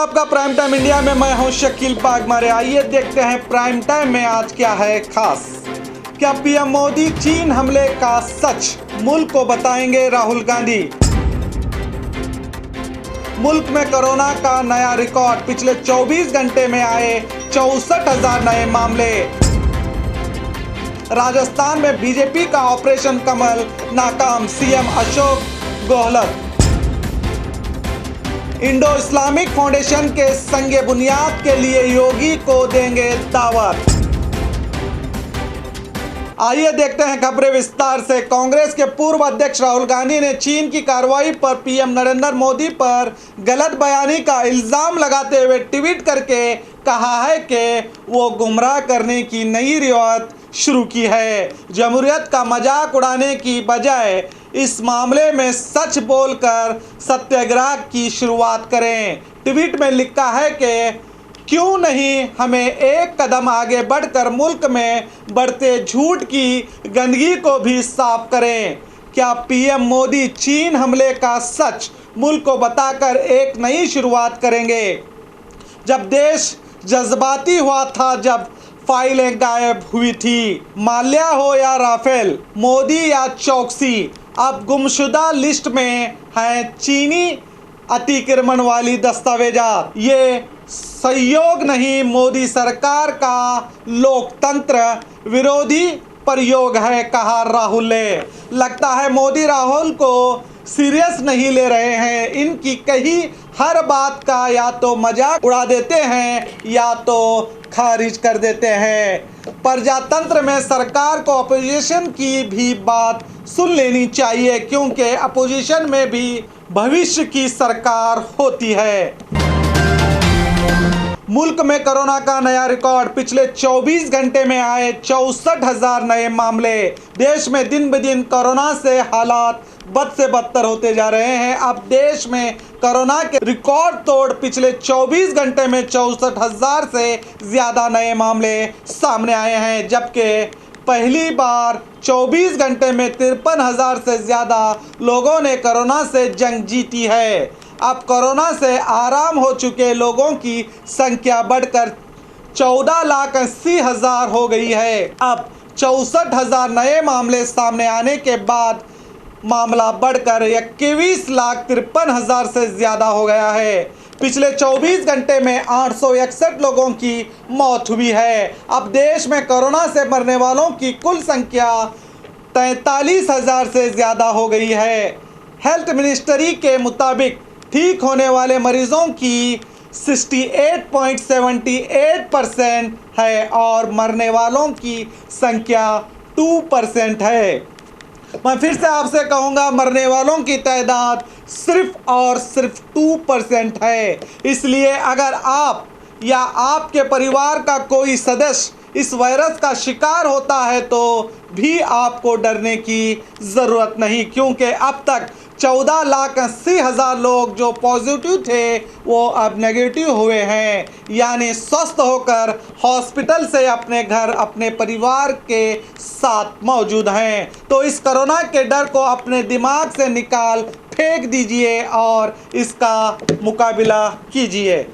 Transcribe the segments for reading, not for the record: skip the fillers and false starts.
आपका prime Time India में। मैं हूं शकील पागमारे। आइए देखते हैं प्राइम टाइम में आज क्या है खास। क्या पीएम मोदी चीन हमले का सच मुल्क को बताएंगे राहुल गांधी। मुल्क में कोरोना का नया रिकॉर्ड, पिछले 24 घंटे में आए 64,000 नए मामले। राजस्थान में बीजेपी का ऑपरेशन कमल नाकाम, CM Ashok Gehlot. Indo Islamic foundation के संगे बुनियाद के लिए योगी को देंगे दावत। आइए देखते हैं खबरें विस्तार से। कांग्रेस के पूर्व अध्यक्ष राहुल गांधी ने चीन की कार्रवाई पर पीएम नरेंद्र मोदी पर गलत बयानी का इल्जाम लगाते हुए ट्वीट करके कहा है कि वो गुमराह करने की नई रिवायत शुरू की है। जमहूरियत का मजाक उड़ाने की बजाय इस मामले में सच बोलकर सत्याग्रह की शुरुआत करें। ट्वीट में लिखा है कि क्यों नहीं हमें एक कदम आगे बढ़कर मुल्क में बढ़ते झूठ की गंदगी को भी साफ करें। क्या पीएम मोदी चीन हमले का सच मुल्क को बताकर एक नई शुरुआत करेंगे। जब देश जज्बाती हुआ था, जब फाइलें गायब हुई थी, माल्या हो या राफेल, मोदी या चौकसी, अब गुमशुदा लिस्ट में हैं चीनी अतिक्रमण वाली दस्तावेजात। ये सहयोग नहीं, मोदी सरकार का लोकतंत्र विरोधी प्रयोग है, कहा राहुल ने। लगता है मोदी राहुल को सीरियस नहीं ले रहे हैं। इनकी कही हर बात का या तो मजाक उड़ा देते हैं या तो खारिज कर देते हैं। प्रजातंत्र में सरकार को अपोजिशन की भी बात सुन लेनी चाहिए, क्योंकि अपोजिशन में भी भविष्य की सरकार होती है। मुल्क में कोरोना का नया रिकॉर्ड, पिछले 24 घंटे में आए 64,000 नए मामले। देश में दिन ब दिन कोरोना से हालात बद से बदतर होते जा रहे हैं। अब देश में कोरोना के रिकॉर्ड तोड़ पिछले 24 घंटे में 64,000 से ज़्यादा नए मामले सामने आए हैं, जबकि पहली बार 24 घंटे में 53,000 से ज़्यादा लोगों ने कोरोना से जंग जीती है। अब कोरोना से आराम हो चुके लोगों की संख्या बढ़कर 14,80,000 हो गई है। अब 64,000 नए मामले सामने आने के बाद मामला बढ़कर 21,53,000 से ज़्यादा हो गया है। पिछले 24 घंटे में 861 लोगों की मौत हुई है। अब देश में कोरोना से मरने वालों की कुल संख्या 43,000 से ज़्यादा हो गई है। हेल्थ मिनिस्ट्री के मुताबिक ठीक होने वाले मरीजों की 68.78% है और मरने वालों की संख्या 2% है। मैं फिर से आपसे कहूँगा, मरने वालों की तादाद सिर्फ और सिर्फ 2% है। इसलिए अगर आप या आपके परिवार का कोई सदस्य इस वायरस का शिकार होता है तो भी आपको डरने की ज़रूरत नहीं, क्योंकि अब तक 14,80,000 लोग जो पॉजिटिव थे वो अब नेगेटिव हुए हैं, यानी स्वस्थ होकर हॉस्पिटल से अपने घर अपने परिवार के साथ मौजूद हैं। तो इस कोरोना के डर को अपने दिमाग से निकाल फेंक दीजिए और इसका मुकाबला कीजिए।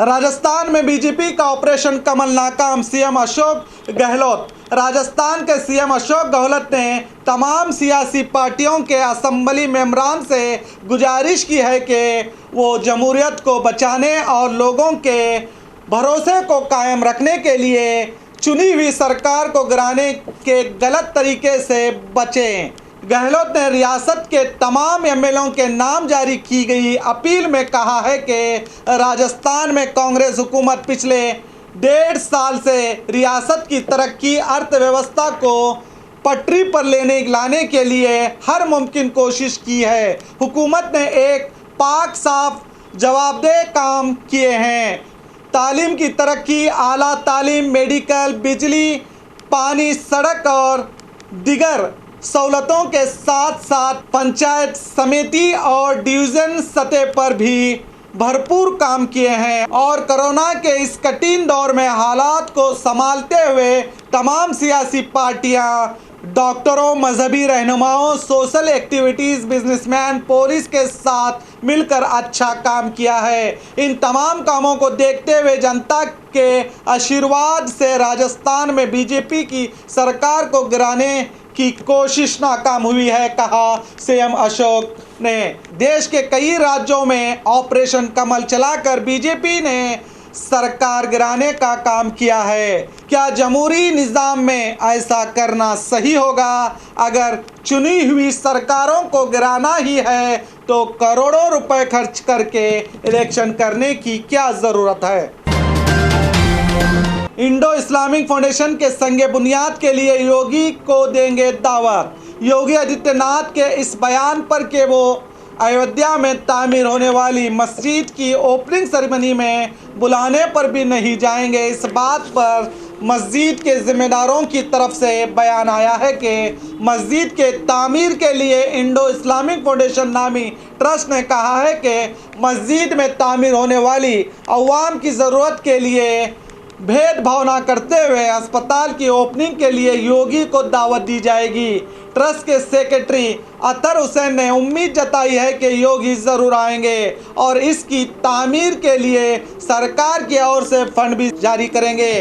राजस्थान में बीजेपी का ऑपरेशन कमल नाकाम, सीएम अशोक गहलोत। राजस्थान के सीएम अशोक गहलोत ने तमाम सियासी पार्टियों के असेंबली मेंबरान से गुजारिश की है कि वो जमहूरियत को बचाने और लोगों के भरोसे को कायम रखने के लिए चुनी हुई सरकार को गिराने के गलत तरीके से बचें। गहलोत ने रियासत के तमाम एमएलओ के नाम जारी की गई अपील में कहा है कि राजस्थान में कांग्रेस हुकूमत पिछले 1.5 साल से रियासत की तरक्की अर्थव्यवस्था को पटरी पर लाने के लिए हर मुमकिन कोशिश की है। हुकूमत ने एक पाक साफ जवाबदेह काम किए हैं। तालीम की तरक्की, आला तालीम, मेडिकल, बिजली, पानी, सड़क और दिगर सहूलतों के साथ साथ पंचायत समिति और डिवीज़न सतह पर भी भरपूर काम किए हैं और कोरोना के इस कठिन दौर में हालात को संभालते हुए तमाम सियासी पार्टियां, डॉक्टरों, मजहबी रहनुमाओं, सोशल एक्टिविटीज़, बिजनेसमैन, पुलिस के साथ मिलकर अच्छा काम किया है। इन तमाम कामों को देखते हुए जनता के आशीर्वाद से राजस्थान में बीजेपी की सरकार को गिराने की कोशिश नाकाम हुई है, कहा सीएम अशोक ने। देश के कई राज्यों में ऑपरेशन कमल चलाकर बीजेपी ने सरकार गिराने का काम किया है। क्या जमहूरी निज़ाम में ऐसा करना सही होगा? अगर चुनी हुई सरकारों को गिराना ही है तो करोड़ों रुपए खर्च करके इलेक्शन करने की क्या ज़रूरत है? इंडो इस्लामिक फाउंडेशन के संगे बुनियाद के लिए योगी को देंगे दावत। योगी आदित्यनाथ के इस बयान पर कि वो अयोध्या में तामीर होने वाली मस्जिद की ओपनिंग सेरेमनी में बुलाने पर भी नहीं जाएंगे, इस बात पर मस्जिद के ज़िम्मेदारों की तरफ से बयान आया है कि मस्जिद के तामीर के लिए इंडो इस्लामिक फाउंडेशन नामी ट्रस्ट ने कहा है कि मस्जिद में तामीर होने वाली अवाम की ज़रूरत के लिए भेदभाव न करते हुए अस्पताल की ओपनिंग के लिए योगी को दावत दी जाएगी। ट्रस्ट के सेक्रेटरी अतर हुसैन ने उम्मीद जताई है कि योगी ज़रूर आएंगे और इसकी तामीर के लिए सरकार की ओर से फंड भी जारी करेंगे।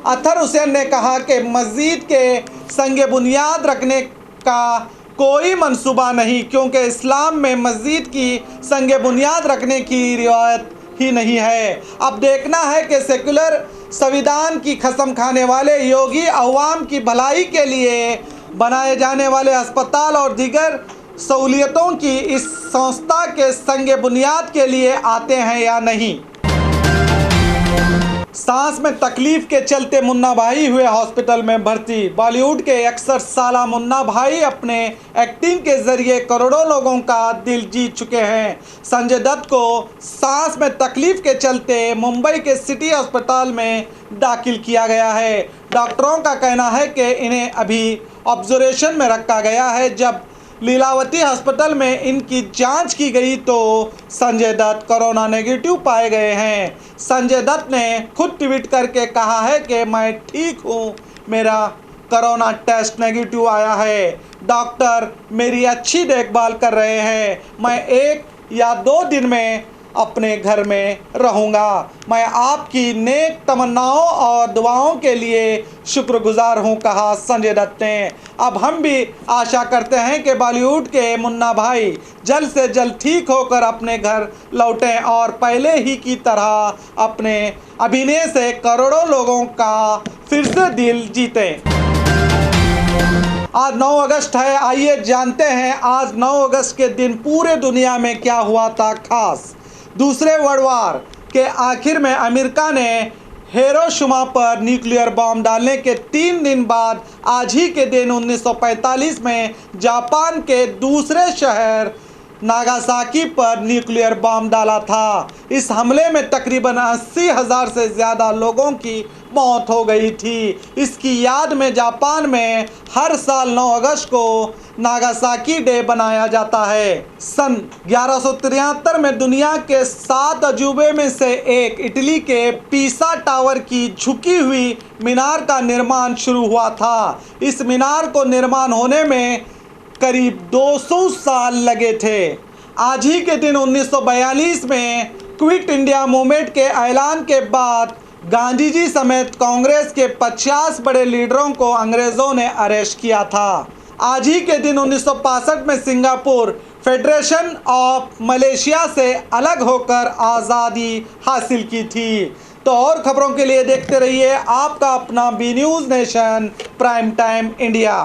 अतर हुसैन ने कहा कि मस्जिद के संगे बुनियाद रखने का कोई मंसूबा नहीं, क्योंकि इस्लाम में मस्जिद की संगे बुनियाद रखने की रिवायत ही नहीं है। अब देखना है कि सेक्युलर संविधान की कसम खाने वाले योगी अवाम की भलाई के लिए बनाए जाने वाले अस्पताल और दीगर सहूलियतों की इस संस्था के संगे बुनियाद के लिए आते हैं या नहीं। सांस में तकलीफ के चलते मुन्ना भाई हुए हॉस्पिटल में भर्ती। बॉलीवुड के 61 साला मुन्ना भाई अपने एक्टिंग के जरिए करोड़ों लोगों का दिल जीत चुके हैं। संजय दत्त को सांस में तकलीफ के चलते मुंबई के सिटी अस्पताल में दाखिल किया गया है। डॉक्टरों का कहना है कि इन्हें अभी ऑब्जर्वेशन में रखा गया है। जब लीलावती अस्पताल में इनकी जांच की गई तो संजय दत्त कोरोना नेगेटिव पाए गए हैं। संजय दत्त ने खुद ट्वीट करके कहा है कि मैं ठीक हूँ, मेरा कोरोना टेस्ट नेगेटिव आया है, डॉक्टर मेरी अच्छी देखभाल कर रहे हैं, मैं 1 या 2 दिन में अपने घर में रहूँगा। मैं आपकी नेक तमन्नाओं और दुआओं के लिए शुक्रगुजार हूँ, कहा संजय दत्त ने। अब हम भी आशा करते हैं कि बॉलीवुड के मुन्ना भाई जल्द से जल्द ठीक होकर अपने घर लौटें और पहले ही की तरह अपने अभिनय से करोड़ों लोगों का फिर से दिल जीतें। आज 9 अगस्त है, आइए जानते हैं आज 9 अगस्त के दिन पूरे दुनिया में क्या हुआ था खास। दूसरे वर्ल्ड वार के आखिर में अमेरिका ने हिरोशिमा पर न्यूक्लियर बॉम्ब डालने के 3 दिन बाद आज ही के दिन 1945 में जापान के दूसरे शहर नागासाकी पर न्यूक्लियर बॉम्ब डाला था। इस हमले में तकरीबन 80,000 से ज़्यादा लोगों की मौत हो गई थी। इसकी याद में जापान में हर साल 9 अगस्त को नागासाकी डे बनाया जाता है। सन 1173 में दुनिया के 7 अजूबे में से एक इटली के पीसा टावर की झुकी हुई मीनार का निर्माण शुरू हुआ था। इस मीनार को निर्माण होने में करीब 200 साल लगे थे। आज ही के दिन 1942 में क्विट इंडिया मूवमेंट के ऐलान के बाद गांधी जी समेत कांग्रेस के 50 बड़े लीडरों को अंग्रेज़ों ने अरेस्ट किया था। आज ही के दिन 1965 में सिंगापुर फेडरेशन ऑफ मलेशिया से अलग होकर आज़ादी हासिल की थी। तो और खबरों के लिए देखते रहिए आपका अपना B News Nation Prime Time India.